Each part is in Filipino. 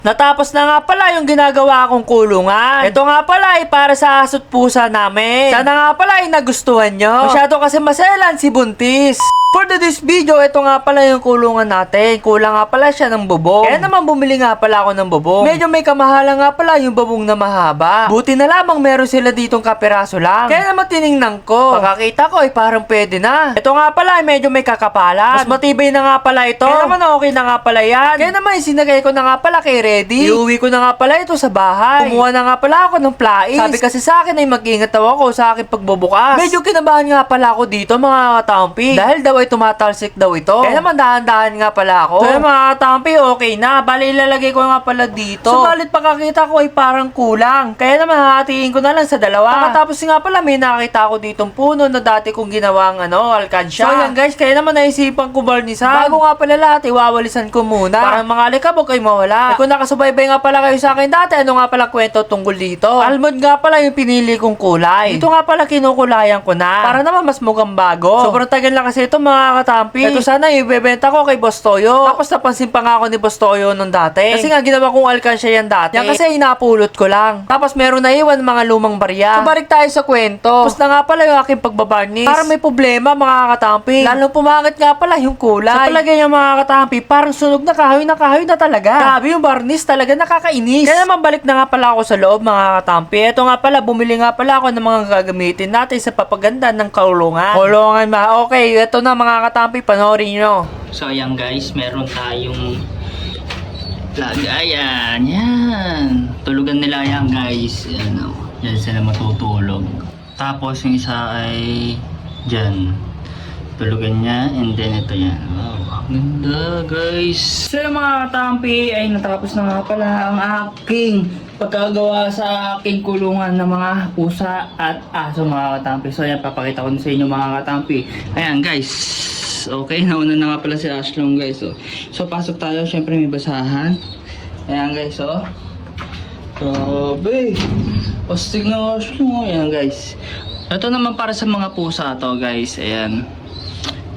Natapos na nga pala yung ginagawa kong kulungan. Ito nga pala ay para sa aso't pusa namin. Sana nga pala ay nagustuhan nyo. Masyado kasi maselan si Buntis. For this video, ito nga pala yung kulungan natin. Kulang nga pala siya ng bubong. Kaya naman bumili nga pala ako ng bubong. Medyo may kamahalan nga pala yung bubong na mahaba. Buti na lamang meron sila ditong kapiraso lang. Kaya naman tiningnan ko. Pagkakita ko ay parang pwede na. Ito nga pala ay medyo may kakapalan. Mas matibay na nga pala ito. Kaya naman okay na nga pala yan. Kaya naman sinagay ko na nga pala kay Reddy. Iuwi ko na nga pala ito sa bahay. Kumuha na nga pala ako ng plais. Sabi kasi sa akin ay mag-ingat daw ako sa akin pagbubukas. Medyo kinabahan nga pala ako dito mga katampi. Dahil daw ay tumatalsik daw ito. Kaya naman dahan-dahan nga pala ako. Kaya mga katampi, okay na. Bali ilalagay ko nga pala dito. Subalit pagkakita ko ay parang kulang. Kaya naman hahatiin ko na lang sa dalawa. Tapos nga pala may nakita ako ditong puno na dati kong ginawang alkansya. So yan guys, kaya naman naisipan ko barnisan. Bago nga pala lahat, iwawalisan ko muna. Para mga alikabok ay mawala. Kung nakasubaybay nga pala kayo sa akin dati, ano nga pala kwento tungkol dito? Almond nga pala yung pinili kong kulay. Ito nga pala kinukulayan ko na. Para naman mas mukhang bago. Sobrang tagal na kasi ito mga katampi. Ito sana ibebenta ko kay Boss Toyo. Tapos napansin pa nga ako ni Boss Toyo nung dati. Kasi nga ginawa kong alkansya yan dati. Yan kasi inapulot ko lang. Tapos meron na iwan mga lumang barya. So balik tayo sa kwento. Tapos na nga pala yung aking pagbabarnis. Para may problema mga katampi. Lalo pumangit nga pala yung kulay. Sa palagay niya mga katampi, parang sunog na kahoy na talaga. Grabe yung barnis talaga nakakainis. Kaya naman balik na nga pala ako sa loob mga katampi. Ito nga pala, bumili nga pala ako ng mga gagamitin natin sa papaganda ng kulungan. Kulungan okay, ito na mga katampi, panoorin nyo. So ayan guys, meron tayong lagayan. Yan. Tulugan nila yan guys. Yan, yan sila matutulog. Tapos yung isa ay dyan. Tulugan niya, and then ito yan. Wow, ganda guys. So mga katampi, ay natapos na nga pala ang aking pagkagawa sa aking kulungan ng mga pusa at aso mga katampi. So ayan, papakita ko sa inyo mga katampi. Ayan guys. Okay, nauna na nga pala si Ashlong guys. So pasok tayo, syempre may basahan. Ayan guys, Grabe. Pastig na Ashlong. Ayan guys. Ito naman para sa mga pusa to guys. Ayan.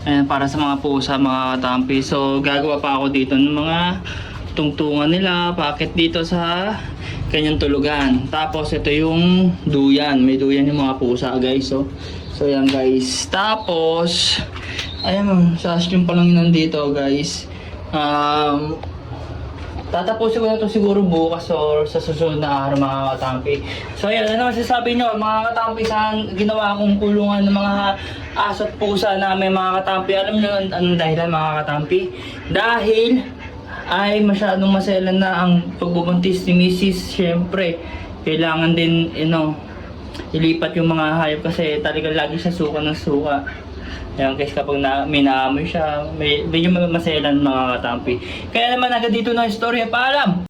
Ayan, para sa mga pusa, mga katampi. So, gagawa pa ako dito ng mga tungtungan nila, packet dito sa kanyang tulugan. Tapos, ito yung duyan. May duyan yung mga pusa, guys. So yan, guys. Tapos, ayan, sa asyung pa lang yun nandito, guys. Tatapusin ko na ito siguro bukas or sa susunod na araw mga katampi. So ayan, ano masasabi nyo mga katampi sa ginawa kong kulungan ng mga aso at pusa namin mga katampi? Alam nyo anong dahilan mga katampi? Dahil ay masyadong maselan na ang pagbubuntis ni Mrs. Siyempre, kailangan din ilipat yung mga hayop kasi talagang lagi siya suka ng suka. Ayan guys, kapag may naamoy siya, medyo maselan mga katampi. Kaya naman agad dito na istorya, paalam!